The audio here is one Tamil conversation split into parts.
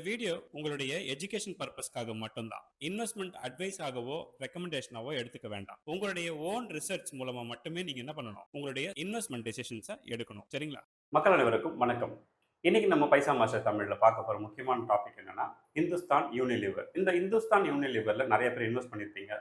வீடியோ உங்களுடைய எஜுகேஷன் பர்பஸ்க்காக மட்டும்தான். இன்வெஸ்ட்மெண்ட் அட்வைஸ் ஆகவோ ரெக்கமெண்டேஷனாவோ எடுத்துக்க வேண்டாம். உங்களுடைய ஓன் ரிசர்ச் மூலமா மட்டுமே நீங்க என்ன பண்ணணும், உங்களுடைய இன்வெஸ்ட்மெண்ட் டெசிஷன்ஸை எடுக்கணும். சரிங்களா? மக்கள் அனைவருக்கும் வணக்கம். இன்னைக்கு நம்ம பைசா மாஸ்டர் தமிழ்ல பார்க்க போற முக்கியமான டாபிக் என்னன்னா, இந்துஸ்தான் யூனிலிவர். இந்த இந்துஸ்தான் யூனிலிவர்ல நிறைய பேர் இன்வெஸ்ட் பண்ணிருப்பீங்க.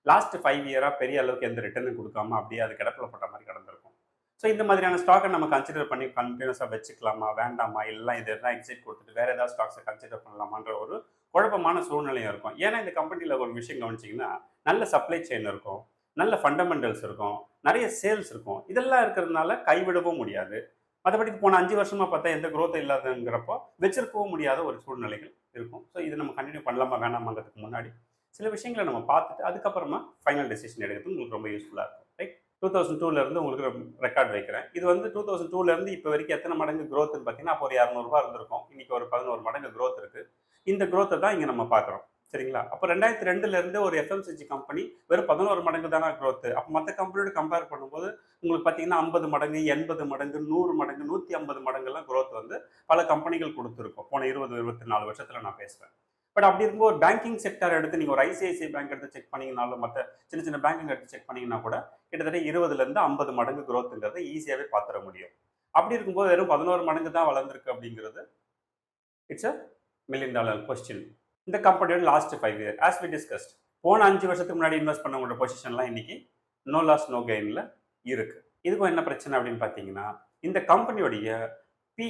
லாஸ்ட் 5 இயரா பெரிய அளவுக்கு எந்த ரிட்டர்னும் கொடுக்காம அப்படியே அது கிடப்பில போட்ட மாதிரி கிடந்திருக்கும். ஸோ இந்த மாதிரியான ஸ்டாக்கை நம்ம கன்சிடர் பண்ணி கண்டினியூஸாக வச்சுக்கலாமா வேண்டாமா, இல்லை இதெல்லாம் எக்ஸிட் கொடுத்துட்டு வேறு ஏதாவது ஸ்டாக்ஸை கன்சிடர் பண்ணலாமான்ற ஒரு குழப்பமான சூழ்நிலையும் இருக்கும். ஏன்னா இந்த கம்பெனியில் ஒரு விஷயம் கவனிச்சிங்கன்னா, நல்ல சப்ளை செயின் இருக்கும், நல்ல ஃபண்டமெண்டல்ஸ் இருக்கும், நிறைய சேல்ஸ் இருக்கும். இதெல்லாம் இருக்கிறதுனால கைவிடவும் முடியாது. மற்றபடி போன 5 வருஷமாக பார்த்தா எந்த குரோத் இல்லாதங்கிறப்போ வச்சிருக்கவும் முடியாத ஒரு சூழ்நிலைகள் இருக்கும். ஸோ இது நம்ம கண்டினியூ பண்ணலாமா வேணாமாங்கிறதுக்கு முன்னாடி சில விஷயங்களை நம்ம பார்த்துட்டு அதுக்கப்புறமா ஃபைனல் டெசிஷன் எடுக்கிறது உங்களுக்கு ரொம்ப யூஸ்ஃபுல்லாக இருக்கும். ரைட்? 2002 உங்களுக்கு ரெக்கார்ட் வைக்கிறேன். இது வந்து 2002 இப்போ வரைக்கும் எத்தனை மடங்கு க்ரோத்னு பார்த்தீங்கன்னா, அப்போ ஒரு 200 ரூபா இருந்திருக்கும். இன்னைக்கு ஒரு 11 மடங்கு க்ரோத் இருக்கு. இந்த க்ரோத்தை தான் இங்கே நம்ம பார்க்குறோம். சரிங்களா? அப்போ 2002 ஒரு எஃப்எம்சிஜி கம்பெனி வெறும் 11 மடங்கு தானே க்ரோத். அப்போ மற்ற கம்பெனியோட கம்பேர் பண்ணும்போது உங்களுக்கு பார்த்தீங்கன்னா 50 மடங்கு, 80 மடங்கு, 100 மடங்கு, 150 மடங்குலாம் க்ரோத் வந்து பல கம்பெனிகள் கொடுத்துருக்கோம். போன 24 வருஷத்தில் நான் பேசுகிறேன். பட் அப்படி இருக்கும்போது ஒரு பேங்கிங் செக்டர் எடுத்து நீங்கள் ஒரு ஐசிஐசிஐ பேங்க் எடுத்து செக் பண்ணிங்கனாலும் மற்ற சின்ன சின்ன பேங்கிங் எடுத்து செக் பண்ணிங்கன்னா கூட கிட்டத்தட்ட 20 50 மடங்கு க்ரோத்துங்கிறத ஈஸியாகவே பார்த்துட முடியும். அப்படி இருக்கும்போது வெறும் 11 மடங்கு தான் வளர்ந்துருக்கு அப்படிங்கிறது இட்ஸ் அ $1 மில்லியன் கொஸ்டின். இந்த கம்பெனியோட last 5 year as we discussed, போன 5 வருஷத்துக்கு முன்னாடி இன்வெஸ்ட் பண்ணவங்களோட பொசிஷன்லாம் இன்னைக்கு நோ லாஸ் நோ கெயினில் இருக்கு. இதுக்கும் என்ன பிரச்சனை அப்படின்னு பார்த்தீங்கன்னா, இந்த கம்பெனியோடைய பி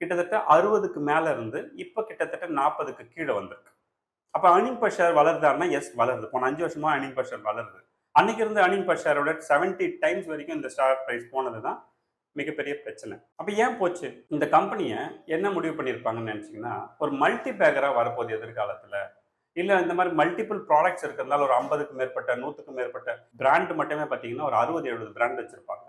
கிட்டத்தட்ட 60க்கு மேலே இருந்து இப்போ கிட்டத்தட்ட 40க்கு கீழே வந்திருக்கு. அப்போ அர்னிங் பர் ஷேர் வளருதான்னா எஸ் வளருது. போன 5 வருஷமா அர்னிங் பர் ஷேர் வளருது. அன்னைக்கு இருந்த அர்னிங் பர் ஷேரோட 70 டைம்ஸ் வரைக்கும் இந்த ஸ்டாக் ப்ரைஸ் போனது தான் மிகப்பெரிய பிரச்சனை. அப்போ ஏன் போச்சு? இந்த கம்பெனியை என்ன முடிவு பண்ணியிருப்பாங்கன்னு நினச்சிங்கன்னா, ஒரு மல்டி பேக்கராக வரப்போகுது எதிர்காலத்தில். இல்லை இந்த மாதிரி மல்டிபிள் ப்ராடக்ட்ஸ் இருக்கிறதுனால ஒரு 50க்கு மேற்பட்ட 100க்கு மேற்பட்ட பிராண்ட் மட்டுமே பார்த்தீங்கன்னா ஒரு 60-70 பிராண்ட் வச்சுருப்பாங்க.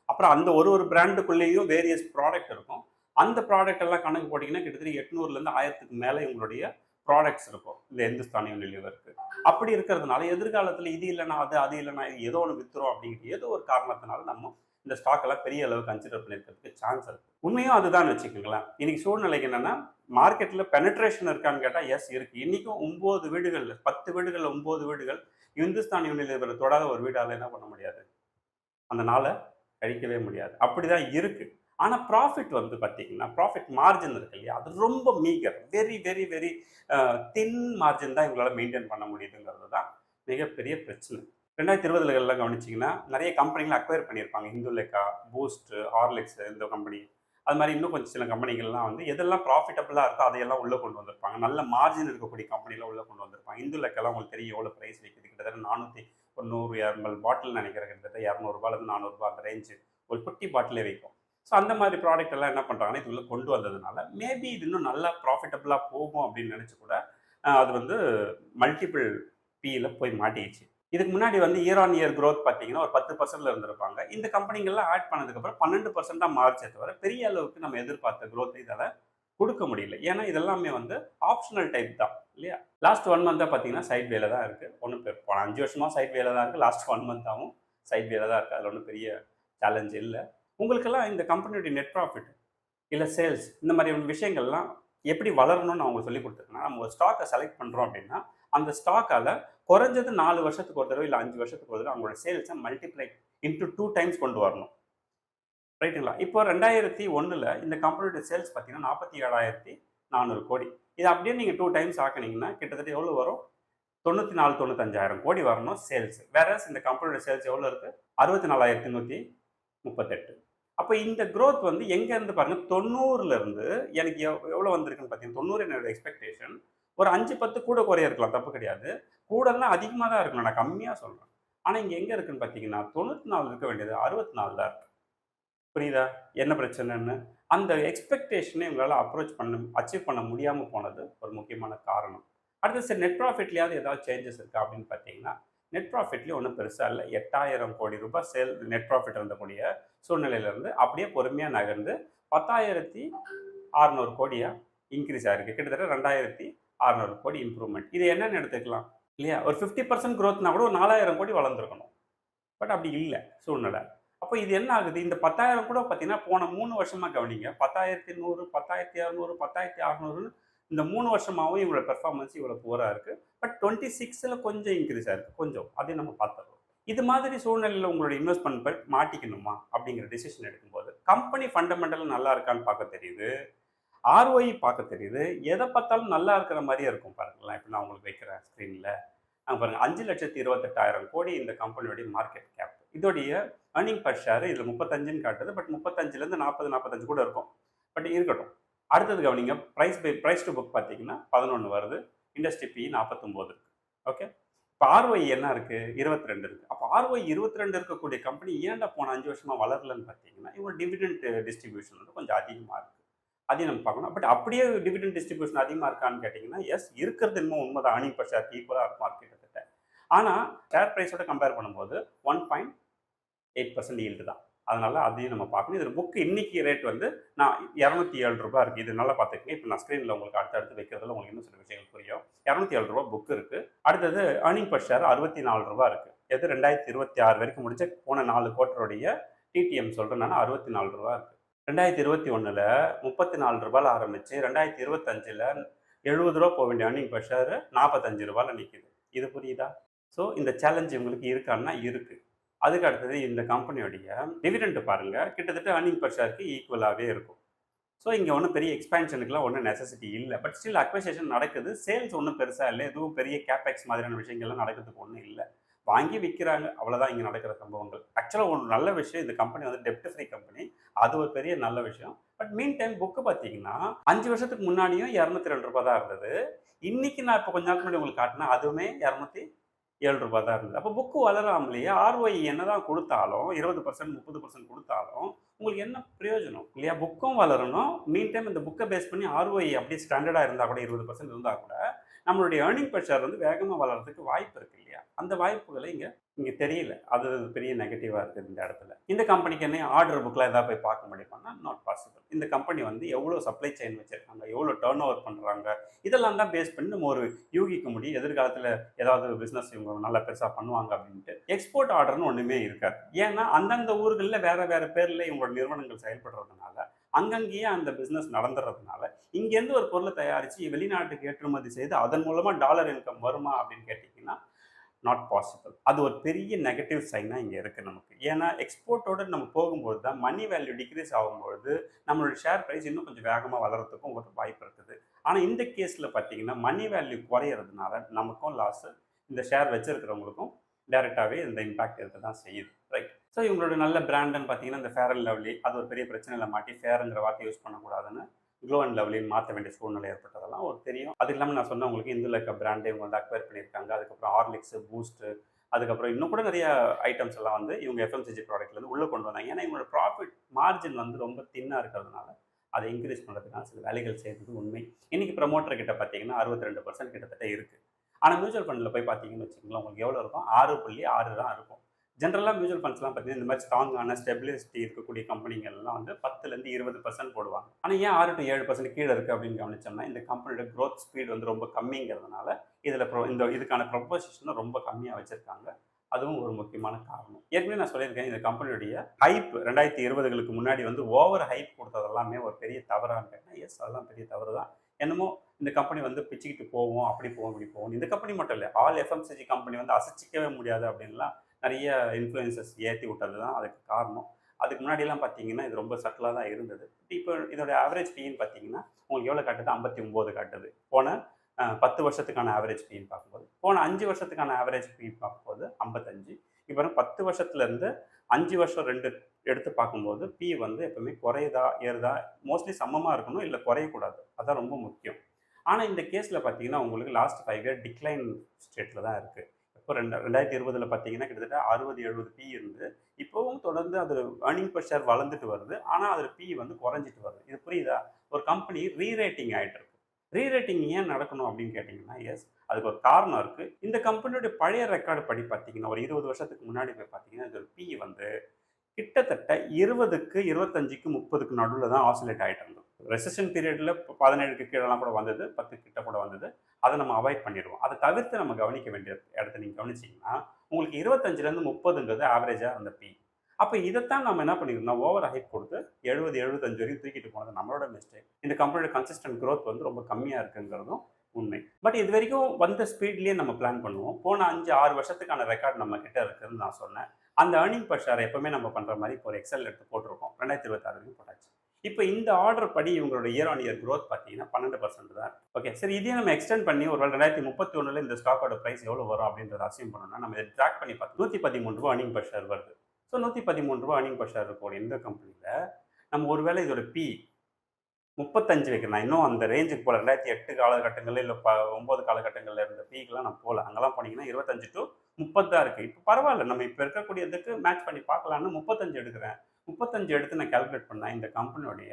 அப்புறம் அந்த ஒரு பிராண்டுக்குள்ளேயும் வேரியஸ் ப்ராடக்ட் இருக்கும். அந்த ப்ராடக்ட் எல்லாம் கணக்கு போட்டிங்கன்னா கிட்டத்தட்ட 800லேருந்து 1000க்கு மேலே இவங்களுடைய ப்ராடக்ட்ஸ் இருக்கும் இந்த இந்துஸ்தான் யூனிலிவருக்கு. அப்படி இருக்கிறதுனால எதிர்காலத்தில் இது இல்லைனா அது இல்லைனா ஏதோ ஒன்று வித்துரும் அப்படிங்கிற ஏதோ ஒரு காரணத்தினால நம்ம இந்த ஸ்டாக் எல்லாம் பெரிய அளவு கன்சிடர் பண்ணியிருக்கிறதுக்கு சான்ஸ் இருக்கு. உண்மையும் அதுதான் வச்சுக்கோங்களேன். இன்னைக்கு சூழ்நிலைக்கு என்னன்னா, மார்க்கெட்டில் பெனட்ரேஷன் இருக்கான்னு கேட்டால் எஸ் இருக்கு. இன்னைக்கும் 9 வீடுகள் 10 வீடுகள் 9 வீடுகள் இந்துஸ்தான் யூனிலிவரை தொடாத ஒரு வீடால் என்ன பண்ண முடியாது, அந்த நாளை கழிக்கவே முடியாது. அப்படிதான் இருக்கு. ஆனால் ப்ராஃபிட் வந்து பார்த்தீங்கன்னா, ப்ராஃபிட் மார்ஜின் இருக்கு இல்லையா, அது ரொம்ப meagre, very very very thin margin தான் இவங்களால மெயின்டைன் பண்ண முடியுதுங்கிறது தான் மிகப்பெரிய பிரச்சனை. 2020 கவனிச்சிங்கன்னா நிறைய கம்பெனிகளை அக்வயர் பண்ணியிருப்பாங்க. இந்துலேக்கா, பூஸ்ட், ஹார்லிக்ஸ், இந்த கம்பெனி, அது மாதிரி இன்னும் கொஞ்சம் சில கம்பெனிகள்லாம் வந்து எதெல்லாம் ப்ராஃபிட்டபுளாக இருக்கோ அதையெல்லாம் உள்ளே கொண்டு வந்திருப்பாங்க. நல்ல மார்ஜின் இருக்கக்கூடிய கம்பெனியில் உள்ளே கொண்டு வந்திருப்பாங்க. இந்துலேக்கெல்லாம் உங்களுக்கு தெரியும் எவ்வளோ ப்ரைஸ் விற்கிது, கிட்டத்தட்ட 100 ml பாட்டில் நினைக்கிறேன், கிட்டத்தட்ட 200 400 அந்த ரேஞ்சு ஒரு குட்டி பாட்டிலே வைக்கும். ஸோ அந்த மாதிரி ப்ராடக்ட் எல்லாம் என்ன பண்ணுறாங்கன்னா இதுக்குள்ளே கொண்டு வந்ததுனால மேபி இது இன்னும் நல்லா ப்ராஃபிட்டபுளாக போகும் அப்படின்னு நினச்சி கூட அது வந்து மல்டிபிள் பியில் போய் மாட்டிடுச்சு. இதுக்கு முன்னாடி வந்து இயர் ஆன் இயர் க்ரோத் பார்த்தீங்கன்னா ஒரு 10% இருந்திருப்பாங்க. இந்த கம்பெனிகள்லாம் ஆட் பண்ணதுக்கப்புறம் 12% மார்ச்சே தவிர பெரிய அளவுக்கு நம்ம எதிர்பார்த்த க்ரோத் இதால் கொடுக்க முடியல. ஏன்னா இதெல்லாமே வந்து ஆப்ஷனல் டைப் தான் இல்லையா. லாஸ்ட் 1 மந்த்தாக பார்த்தீங்கன்னா சைட் வேலை தான் இருக்குது. ஒன்றும் போன 5 வருஷமாக சைட் வேலை தான் இருக்குது. லாஸ்ட் 1 மந்தாகவும் சைட் வேலை தான் இருக்குது. அதில் ஒன்றும் பெரிய சேலஞ்ச் இல்லை. உங்களுக்கெல்லாம் இந்த கம்பெனியோடைய நெட் ப்ராஃபிட் இல்லை சேல்ஸ் இந்த மாதிரி விஷயங்கள்லாம் எப்படி வளரணும்னு அவங்க சொல்லி கொடுத்துருக்கேன்னா, நம்ம ஒரு ஸ்டாக்கை செலக்ட் பண்ணுறோம் அப்படின்னா அந்த ஸ்டாக்கால் குறைஞ்சது 4 வருஷத்துக்கு ஒரு தடவை இல்லை 5 வருஷத்துக்கு ஒரு தடவை அவங்களோட சேல்ஸை மல்டிப்ளை இன்ட்டு 2 டைம்ஸ் கொண்டு வரணும். ரைட்டுங்களா? இப்போ 2001 இந்த கம்பெனியோட சேல்ஸ் பார்த்தீங்கன்னா 47,400 கோடி. இது அப்படியே நீங்கள் 2 டைம்ஸ் ஆக்கினீங்கன்னா கிட்டத்தட்ட எவ்வளோ வரும்? 94 95,000 கோடி வரணும் சேல்ஸ். வேற இந்த கம்பெனியோட சேல்ஸ் எவ்வளோ இருக்குது? 64,138. அப்போ இந்த க்ரோத் வந்து எங்கேருந்து பாருங்கள், 90லேருந்து எனக்கு எவ்வளோ வந்திருக்குன்னு பார்த்தீங்கன்னா 90 என்னோட எக்ஸ்பெக்டேஷன். ஒரு 5-10 கூட குறைய இருக்கலாம், தப்பு கிடையாது. கூடலாம் அதிகமாக தான் இருக்கணும், நான் கம்மியாக சொல்கிறேன். ஆனால் இங்கே எங்கே இருக்குன்னு பார்த்தீங்கன்னா 94 இருக்க வேண்டியது 64 தான் இருக்குது. புரியுதா என்ன பிரச்சனைன்னு? அந்த எக்ஸ்பெக்டேஷனை இவங்களால் அச்சீவ் பண்ண முடியாமல் போனது ஒரு முக்கியமான காரணம். அடுத்து சரி நெட் ப்ராஃபிட்லேயாவது ஏதாவது சேஞ்சஸ் இருக்கா அப்படின்னு பார்த்தீங்கன்னா, நெட் ப்ராஃபிட்லேயும் ஒன்றும் பெருசாக இல்லை. 8,000 கோடி ரூபாய் நெட் ப்ராஃபிட் இருந்தக்கூடிய சூழ்நிலையிலேருந்து அப்படியே பொறுமையாக நகர்ந்து 10,600 கோடியாக இன்க்ரீஸ் ஆகிருக்கு. கிட்டத்தட்ட 2,600 கோடி இம்ப்ரூவ்மெண்ட். இது என்னென்னு எடுத்துக்கலாம் இல்லையா? ஒரு 50% க்ரோத்னா கூட ஒரு 4,000 கோடி வளர்ந்துருக்கணும். பட் அப்படி இல்லை சூழ்நிலை. அப்போ இது என்ன ஆகுது? இந்த 10,000 கூட பார்த்தீங்கன்னா போன 3 வருஷமாக கவனிங்க, 10,100, 10,200, 10,600 இந்த 3 வருஷமாவும் இவங்களோட பெர்ஃபார்மன்ஸ் இவ்வளோ புவரா இருக்கு. பட் 26ல கொஞ்சம் இன்க்ரீஸ் ஆயிருக்கு. கொஞ்சம். அதையும் நம்ம பார்த்துர்றோம். இது மாதிரி சூழ்நிலையில உங்களோட இன்வெஸ்ட்மெண்ட் போய் மாட்டிக்கணுமா? அப்படிங்கிற டிசிஷன் எடுக்கும்போது, கம்பெனி ஃபண்டமெண்டல் நல்லா இருக்கான்னு பார்க்க தெரியுது. ஆர்ஓஇ பார்க்க தெரியுது. எத பார்த்தாலும் நல்லா இருக்கிற மாரியே இருக்கும் பாருங்களேன். இப்ப நான் உங்களுக்கு வைக்கிறேன் ஸ்க்ரீன்ல. அங்க பாருங்க 5,28,000 கோடி இந்த கம்பெனியோட மார்க்கெட் கேப். இதோடைய ஏர்னிங் பெர் ஷேர் இதுல 35ன்னு காட்டுது. பட் 35லேருந்து 40, 45 கூட இருக்கும். பட் இருக்கட்டும். அடுத்தது கவனிங்க. பிரைஸ் டு புக் பார்த்தீங்கன்னா 11 வருது. இண்டஸ்ட்ரி பி 49 இருக்கு. ஓகே. இப்போ ஆர்ஓஇ என்ன இருக்கு? 22 இருக்கு. அப்போ ஆர்ஓஇ 22 இருக்கக்கூடிய கம்பெனி ஏன்டா போன 5 வருஷமா வளரலன்னு பார்த்தீங்கன்னா, இவங்க டிவிடெண்ட் டிஸ்ட்ரிபியூஷன் வந்து கொஞ்சம் அதிகமா இருக்கு. அதையும் நம்ம பார்க்கணும். பட் அப்படியே டிவிடெண்ட் டிஸ்ட்ரிபியூஷன் அதிகமா இருக்கான்னு கேட்டிங்கன்னா, எஸ் இருக்கிறது என்னமோ உண்மைதான். ஏர்னிங் பெர் ஷேர் ஈக்குவலா இருக்கும் கிட்டத்தட்ட. ஆனா ஷேர் பிரைஸோட கம்பேர் பண்ணும்போது 1.8% ஈல்டு தான். அதனால அதையும் நம்ம பார்க்கணும். இதில் புக் இன்னைக்கு ரேட் வந்து நான் ரூ. 207 இருக்கு. இது நல்லா பார்த்துக்கங்க. இப்போ நான் ஸ்க்ரீனில் உங்களுக்கு அடுத்தடுத்து வைக்கிறதுல உங்களுக்கு இன்னும் சில விஷயங்கள் புரியும். ரூ. 207 புக் இருக்கு. அடுத்தது ஏர்னிங் பெர் ஷேர் ரூ. 64 இருக்கு. எது 2026 வரைக்கும் முடிச்ச போன 4 குவார்ட்டருடைய டிடிஎம் சொல்றேன் நான். ரூ. 64 இருக்கு. 2021ல ரூ. 34 ஆரம்பிச்சு 2025ல ரூ. 70 போக வேண்டிய ஏர்னிங் பெர் ஷேர் ரூ. 45 நிற்குது. இது புரியுதா? ஸோ இந்த சேலஞ்ச் உங்களுக்கு இருக்கான்னா இருக்கு. அதுக்கு அடுத்தது இந்த கம்பெனியோடைய டிவிடெண்ட் பாருங்க, கிட்டத்தட்ட ஏர்னிங் பெர் ஷேருக்கு ஈக்குவலாகவே இருக்கும். ஸோ இங்கே ஒன்றும் பெரிய எக்ஸ்பேன்ஷனுக்குலாம் ஒன்றும் நெசசிட்டி இல்லை. பட் ஸ்டில் அக்வசேஷன் நடக்குது. சேல்ஸ் ஒன்றும் பெருசாக இல்லை. எதுவும் பெரிய கேபெக்ஸ் மாதிரியான விஷயங்கள்லாம் நடக்கிறதுக்கு ஒன்றும் இல்லை. வாங்கி விற்கிறாங்க, அவ்வளோதான் இங்கே நடக்கிற சம்பவங்கள். ஆக்சுவலாக ஒரு நல்ல விஷயம், இந்த கம்பெனி வந்து டெப்ட் ஃப்ரீ கம்பெனி. அது ஒரு பெரிய நல்ல விஷயம். பட் மீன் டைம் புக்கு பார்த்தீங்கன்னா 5 வருஷத்துக்கு முன்னாடியும் ரூ. 202 தான் இருந்தது. இன்னைக்கு நான் இப்போ கொஞ்ச நாளுக்கு முன்னாடி உங்களுக்கு காட்டினேன், அதுவுமே ரூ. 207 தான் இருந்தது. அப்போ புக்கு வளராமலேயே ஆர்ஓஇ என்னதான் கொடுத்தாலும் 20% 30% கொடுத்தாலும் உங்களுக்கு என்ன பிரயோஜனம் இல்லையா? புக்கும் வளரணும். மீன் டைம் இந்த புக்கை பேஸ் பண்ணி ஆர்ஓஇ அப்படியே ஸ்டாண்டர்டாக இருந்தால் கூட 20% இருந்தால் கூட நம்மளுடைய ஏர்னிங் பெர் ஷேர் வந்து வேகமாக வளர்றதுக்கு வாய்ப்பு இருக்கு இல்லையா? அந்த வாய்ப்புகளை இங்கே தெரியல. அது பெரிய நெகட்டிவாக இருக்குது இந்த இடத்துல. இந்த கம்பெனிக்கு என்ன ஆர்டர் புக்கில் ஏதாவது போய் பார்க்க முடியுமானா நாட் பாசிபிள். இந்த கம்பெனி வந்து எவ்வளோ சப்ளை செயின் வச்சுருக்காங்க, எவ்வளோ டர்ன் ஓவர் பண்ணுறாங்க, இதெல்லாம் தான் பேஸ் பண்ணி நம்ம ஒரு யூகிக்க முடியும் எதிர்காலத்தில் ஏதாவது பிஸ்னஸ் இவங்க நல்லா பெருசாக பண்ணுவாங்க அப்படின்ட்டு. எக்ஸ்போர்ட் ஆர்டர்னு ஒன்றுமே இருக்காது. ஏன்னா அந்தந்த ஊர்களில் வேறு வேறு பேரில் இவங்களோட நிறுவனங்கள் செயல்படுறதுனால அங்கங்கேயே அந்த பிஸ்னஸ் நடந்துறதுனால இங்கேருந்து ஒரு பொருளை தயாரித்து வெளிநாட்டுக்கு ஏற்றுமதி செய்து அதன் மூலமாக டாலர் இன்கம் வருமா அப்படின்னு கேட்டிங்கன்னா நாட் பாசிபிள். அது ஒரு பெரிய நெகட்டிவ் சைனாக இங்கே இருக்குது நமக்கு. ஏன்னா எக்ஸ்போர்ட்டோடு நம்ம போகும்போது தான் மணி வேல்யூ டிக்ரீஸ் ஆகும்பொழுது நம்மளோட ஷேர் ப்ரைஸ் இன்னும் கொஞ்சம் வேகமாக வளர்கிறதுக்கும் ஒரு வாய்ப்பு இருக்குது. ஆனால் இந்த கேஸில் பார்த்தீங்கன்னா மணி வேல்யூ குறையிறதுனால நமக்கும் லாஸு, இந்த ஷேர் வச்சுருக்கிறவங்களுக்கும் டைரெக்டாகவே இந்த இம்பாக்ட் இருக்க தான் செய்யுது. ரைட். ஸோ இவங்களோட நல்ல பிராண்டுன்னு பார்த்தீங்கன்னா இந்த ஃபேர் அண்ட் லவ்லி, அது ஒரு பெரிய பிரச்சனையில் மாட்டி ஃபேருங்கிற வார்த்தை யூஸ் பண்ணக்கூடாதுன்னு க்ளோ அண்ட் லவ்லின்னு மாற்ற வேண்டிய சூழ்நிலை ஏற்பட்டதெல்லாம் ஒரு தெரியும். அது இல்லாமல் நான் சொன்ன உங்களுக்கு இந்துல இருக்க பிராண்டை இவங்க வந்து அக்வயர் பண்ணியிருக்காங்க. அதுக்கப்புறம் ஹார்லிக்ஸு, பூஸ்ட்டு, அதுக்கப்புறம் இன்னும் கூட நிறைய ஐட்டம்ஸ் எல்லாம் வந்து இவங்க எஃப்எம்சிஜி ப்ராடக்ட்லேருந்து உள்ளே கொண்டு வந்தாங்க. ஏன்னா இவங்களோட ப்ராஃபிட் மார்ஜின் வந்து ரொம்ப தின்னாக இருக்கிறதுனால அதை இன்க்ரீஸ் பண்ணுறதுக்கான சில வேலைகள் செய்கிறது உண்மை. இன்றைக்கி ப்ரமோட்டர் கிட்ட பார்த்தீங்கன்னா 62% கிட்டத்தட்ட இருக்குது. ஆனால் மியூச்சுவல் ஃபண்டில் போய் பார்த்தீங்கன்னு வச்சுக்கோங்களேன், உங்களுக்கு எவ்வளோ இருக்கும்? 6.6 தான் இருக்கும். ஜென்ரலாக மியூச்சுவல் ஃபண்ட்ஸ்லாம் பார்த்தீங்கன்னா இந்த மாதிரி ஸ்ட்ராங்கான ஸ்டெபிலிட்டி இருக்கக்கூடிய கம்பெனிகள்லாம் வந்து 10லேருந்து 20% போடுவாங்க. ஆனால் ஏன் 6 to 7% கீழே இருக்குது அப்படின்னு கவனிச்சோம்னா இந்த கம்பெனியோட க்ரோத் ஸ்பீட் வந்து ரொம்ப கம்மிங்கிறதுனால இதில் இதுக்கான ப்ரொபோசிஷனும் ரொம்ப கம்மியாக வச்சுருக்காங்க. அதுவும் ஒரு முக்கியமான காரணம். ஏற்கனவே நான் சொல்லியிருக்கேன், இந்த கம்பெனியுடைய ஹைப் 2020களுக்கு முன்னாடி வந்து ஓவர் ஹைப் கொடுத்ததெல்லாமே ஒரு பெரிய தவறான்னு கேட்டால் எஸ், அதெல்லாம் பெரிய தவறு தான். என்னமோ இந்த கம்பெனி வந்து பிச்சுக்கிட்டு போவோம், அப்படி போவோம், இப்படி போவோம். இந்த கம்பெனி மட்டும் இல்லை, ஆல் எஃப்எம்சிஜி கம்பெனி வந்து அசைச்சிக்கவே முடியாது அப்படின்லாம் நிறைய இன்ஃப்ளூயன்சஸ் ஏற்றி விட்டது தான் அதுக்கு காரணம். அதுக்கு முன்னாடியெல்லாம் பார்த்தீங்கன்னா இது ரொம்ப சட்டிலாக தான் இருந்தது. இப்போ இதோட ஆவரேஜ் ஃபீன்னு பார்த்தீங்கன்னா உங்களுக்கு எவ்வளோ காட்டுது? 59 காட்டுது. போன 10 வருஷத்துக்கான ஆவரேஜ் ஃபீன்னு பார்க்கும்போது, போன 5 வருஷத்துக்கான ஆவரேஜ் ஃபீ பார்க்கும்போது 55. இப்போ 10 வருஷத்துலேருந்து 5 வருஷம் 2 எடுத்து பார்க்கும்போது பி வந்து எப்பவுமே குறையுதா ஏறுதா, மோஸ்ட்லி சமமாக இருக்கணும், இல்லை குறையக்கூடாது. அதுதான் ரொம்ப முக்கியம். ஆனால் இந்த கேஸில் பார்த்தீங்கன்னா உங்களுக்கு லாஸ்ட் 5 இயர் டிக்ளைன் ஸ்டேட்டில் தான் இருக்குது. இப்போ 2020 பார்த்தீங்கன்னா கிட்டத்தட்ட 60-70 பி இருந்து இப்போவும் தொடர்ந்து அது ஏர்னிங் பெர் ஷேர் வளர்ந்துட்டு வருது. ஆனால் அதில் பி வந்து குறைஞ்சிட்டு வருது. இது புரியுதா? ஒரு கம்பெனி ரீரேட்டிங் ஆகிட்டு இருக்கு. ரீரேட்டிங் ஏன் நடக்கணும் அப்படின்னு கேட்டிங்கன்னா எஸ், அதுக்கு ஒரு காரணம் இருக்குது. இந்த கம்பெனியோட பழைய ரெக்கார்டு படி பார்த்தீங்கன்னா ஒரு 20 வருஷத்துக்கு முன்னாடி போய் பார்த்தீங்கன்னா இது பி வந்து கிட்டத்தட்ட 20க்கு 25க்கு 30க்கு நடுவில் தான் ஆசிலேட் ஆகிட்டு இருந்தோம். ரெசெஷன் பீரியடில் 17க்கு கீழெல்லாம் கூட வந்தது, 10 கிட்ட கூட வந்தது. அதை நம்ம அவாய்ட் பண்ணிடுவோம். அதை தவிர்த்து நம்ம கவனிக்க வேண்டிய இடத்த நீங்கள் கவனிச்சிங்கன்னா உங்களுக்கு 25லேருந்து 30ங்கிறது ஆவரேஜாக அந்த பி. அப்போ இதைத்தான் நம்ம என்ன பண்ணிக்கணும், ஓவர் ஹைப் கொடுத்து 70 75 வரைக்கும் தூக்கிட்டு போனது நம்மளோட மிஸ்டேக். இந்த கம்பெனியோட கன்சிஸ்டன்ட் growth வந்து ரொம்ப கம்மியாக இருக்குங்கிறதும் உண்மை. பட் இது வரைக்கும் வந்த ஸ்பீட்லேயே நம்ம பிளான் பண்ணுவோம். போன 5 6 வருஷத்துக்கான ரெக்கார்ட் நம்ம கிட்ட இருக்குதுன்னு நான் சொன்னேன். அந்த ஏர்னிங் பர் ஷேர் எப்பவுமே நம்ம பண்ணுற மாதிரி இப்போ ஒரு எக்ஸல் எடுத்து போட்டிருக்கோம். 2026 வரைக்கும் போட்டாச்சு. இப்போ இந்த ஆர்டர் படி இவங்களோட இயர் ஆன் இயர் growth பார்த்தீங்கன்னா 12% தான். ஓகே, சரி, இதே நம்ம எக்ஸ்டெண்ட் பண்ணி ஒரு 2031 இந்த ஸ்டாக்கோட பிரைஸ் எவ்வளோ வரும் அப்படின்றத அசியூம் பண்ணோம்னா நம்ம இதை ட்ராக் பண்ணி பார்த்தோம். 113 ரூபா ஏர்னிங் பர் ஷேர் வருது. ஸோ 113 ரூபா ஏர்னிங் பர் ஷேர் இருக்கக்கூடிய இந்த கம்பெனியில் நம்ம ஒருவேளை இதோட பி 35 வைக்கிறேன். நான் இன்னும் அந்த ரேஞ்சுக்கு போகல. 2008 காலகட்டங்களில் இல்லை 9 காலகட்டங்களில் இருந்த பீக்கெலாம் நான் போகல. அங்கெல்லாம் போனீங்கன்னா 25 to 30 தான் இருக்குது. இப்போ பரவாயில்ல, நம்ம இப்போ இருக்கக்கூடியதுக்கு மேட்ச் பண்ணி பார்க்கலான்னு 35 எடுக்கிறேன். 35 எடுத்து நான் கால்குலேட் பண்ணேன். இந்த கம்பெனியோடைய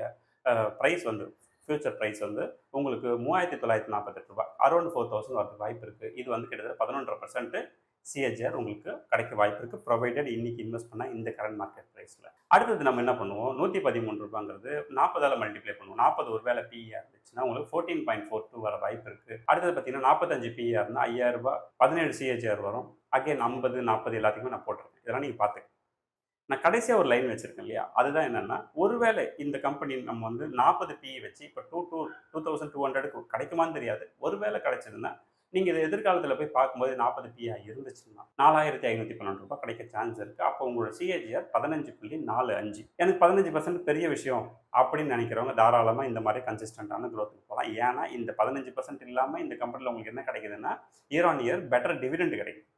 ப்ரைஸ் வந்து ஃபியூச்சர் ப்ரைஸ் வந்து உங்களுக்கு 3948 ரூபா, அரௌண்ட் 4000 வரதுக்கு வாய்ப்பு இருக்குது. இது வந்து கிட்டத்தட்ட 11% சிஏஜிஆர் உங்களுக்கு கிடைக்க வாய்ப்பு இருக்குது, ப்ரொவைடட் இன்னைக்கு இன்வெஸ்ட் பண்ணால் இந்த கரண்ட் மார்க்கெட் ப்ரைஸில். அடுத்தது நம்ம என்ன பண்ணுவோம், 113 ரூபாங்கிறது 40ஆல் மல்டிப்ளை பண்ணுவோம். 40 ஒரு வேலை பிஇஆர் இருந்துச்சுன்னா உங்களுக்கு 14.42 வர வாய்ப்பு இருக்குது. அடுத்தது பார்த்தீங்கன்னா 45 பிஇஆர் இருந்தால் 5000 ரூபாய், 17 சிஏஜிஆர் வரும். அகைன் 50 40 எல்லாத்துக்குமே நான் போட்டிருக்கேன். இதெல்லாம் நீங்கள் பார்த்துக்க. நான் கடைசியாக ஒரு லைன் வச்சுருக்கேன் இல்லையா, அதுதான் என்னென்னா, ஒருவேளை இந்த கம்பெனி நம்ம வந்து 40 பிஇ வச்சு இப்போ 2200 கிடைக்குமான்னு தெரியாது. ஒருவேளை கிடைச்சதுன்னா நீங்கள் இதை எதிர்காலத்தில் போய் பார்க்கும்போது 40 பிஐ இருந்துச்சுன்னா 4512 ரூபாய் கிடைக்க சான்ஸ் இருக்குது. அப்போ உங்களோட சிஏஜிஆர் 15.45. எனக்கு 15% பெரிய விஷயம் அப்படின்னு நினைக்கிறவங்க தாராளமாக இந்த மாதிரி கன்சிஸ்டண்ட்டான க்ரோத்துக்கு போகலாம். ஏன்னா இந்த 15% இல்லாமல் இந்த கம்பெனியில் உங்களுக்கு என்ன கிடைக்குதுன்னா year on year better dividend கிடைக்கும்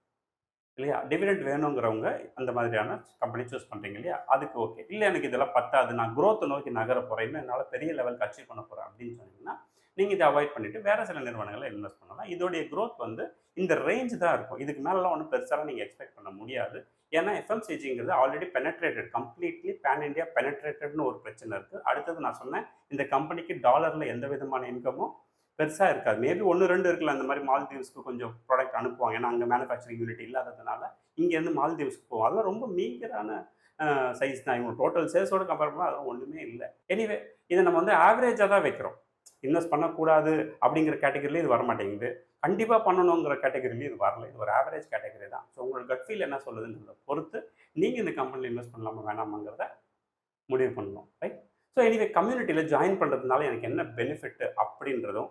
இல்லையா. டிவிடெண்ட் வேணுங்கிறவங்க அந்த மாதிரியான கம்பெனி சூஸ் பண்ணுறீங்க இல்லையா, அதுக்கு ஓகே. இல்லை எனக்கு இதெல்லாம் பத்தாது, நான் க்ரோத்தை நோக்கி நகர போகிறேன், இன்னும் என்னால் பெரிய லெவலுக்கு அச்சீவ் பண்ண போகிறேன் அப்படின்னு சொன்னீங்கன்னா நீங்கள் இதை அவாய்ட் பண்ணிவிட்டு வேறு சில நிறுவனங்களை இன்வெஸ்ட் பண்ணலாம். இதோடைய க்ரோத் வந்து இந்த ரேஞ்ச் தான் இருக்கும். இதுக்கு மேலெலாம் ஒன்றும் பெருசாலாம் நீங்கள் எக்ஸ்பெக்ட் பண்ண முடியாது. ஏன்னா எஃப்எம்சிஜிங்கிறது ஆல்ரெடி பெனட்ரேட்டட், கம்ப்ளீட்லி பேன் இண்டியா பெனட்ரேட்டட்னு ஒரு பிரச்சனை இருக்குது. அடுத்தது நான் சொன்னேன், இந்த கம்பெனிக்கு டாலரில் எந்த விதமான இன்கமும் பெருசாக இருக்காது. மேபி 1 2 இருக்கலாம். அந்த மாதிரி மால்தீவ்ஸ்க்கு கொஞ்சம் ப்ராடக்ட் அனுப்புவாங்க, ஏன்னா அங்கே மேனுஃபேக்சரிங் யூனிட் இல்லாததுனால இங்கேருந்து மால்தீவ்ஸ்க்கு போவோம். அதெல்லாம் ரொம்ப மீகரான சைஸ் தான். இவங்க டோட்டல் சேல்ஸோடு கம்பேர் பண்ணால் அதெல்லாம் ஒன்றுமே இல்லை. எனிவே இதை நம்ம வந்து ஆவரேஜாக தான் வைக்கிறோம். இன்வெஸ்ட் பண்ணக்கூடாது அப்படிங்கிற கேட்டகரியில் இது வரமாட்டேங்குது, கண்டிப்பாக பண்ணணுங்கிற கேட்டகரியிலையும் இது வரல. இது ஒரு ஆவரேஜ் கேட்டகரி தான். ஸோ உங்களோட கட் ஃபீல் என்ன சொல்லுதுன்றதை பொறுத்து நீங்கள் இந்த கம்பெனியில் இன்வெஸ்ட் பண்ணலாமா வேணாமாங்கிறத முடிவு பண்ணணும், ரைட்? ஸோ எனிவே கம்யூனிட்டியில் ஜாயின் பண்ணுறதுனால எனக்கு என்ன பெனிஃபிட் அப்படின்றதும்,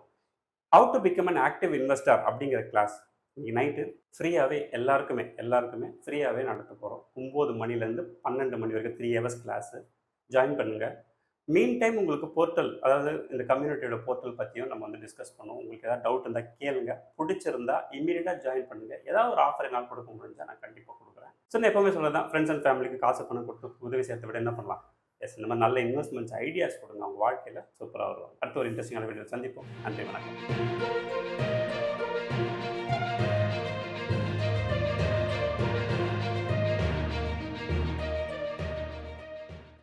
how to become an active investor அப்படிங்கிற கிளாஸ் இன்னைக்கு நைட்டு ஃப்ரீயாகவே எல்லாருக்குமே ஃப்ரீயாகவே நடத்த போகிறோம். 9 மணிலேருந்து 12 மணி வரைக்கும் 3 hours கிளாஸு. ஜாயின் பண்ணுங்கள். மீன் டைம் உங்களுக்கு போர்ட்டல், அதாவது இந்த கம்யூனிட்டியோட போர்ட்டல் பற்றியும் நம்ம வந்து டிஸ்கஸ் பண்ணுவோம். உங்களுக்கு ஏதாவது டவுட் இருந்தால் கேளுங்க, பிடிச்சிருந்தா இமீடியட்டாக ஜாயின் பண்ணுங்கள். ஏதாவது ஒரு ஆஃபர் என்னால் கொடுக்க முடிஞ்சால் நான் கண்டிப்பாக கொடுக்குறேன். ஸோ நான் எப்போவுமே சொல்லதான், ஃப்ரெண்ட்ஸ் அண்ட் ஃபேமிலிக்கு காசு பணம் கொடுத்து உதவி சேர்த்து விட என்ன பண்ணலாம், எஸ், இந்த மாதிரி நல்ல இன்வெஸ்ட்மெண்ட்ஸ் ஐடியாஸ் கொடுங்க, அவங்க வாழ்க்கையில் சூப்பராக வருவாங்க. அடுத்த ஒரு இன்ட்ரெஸ்டிங்கான வீடியோ சந்திப்போம். நன்றி, வணக்கம்.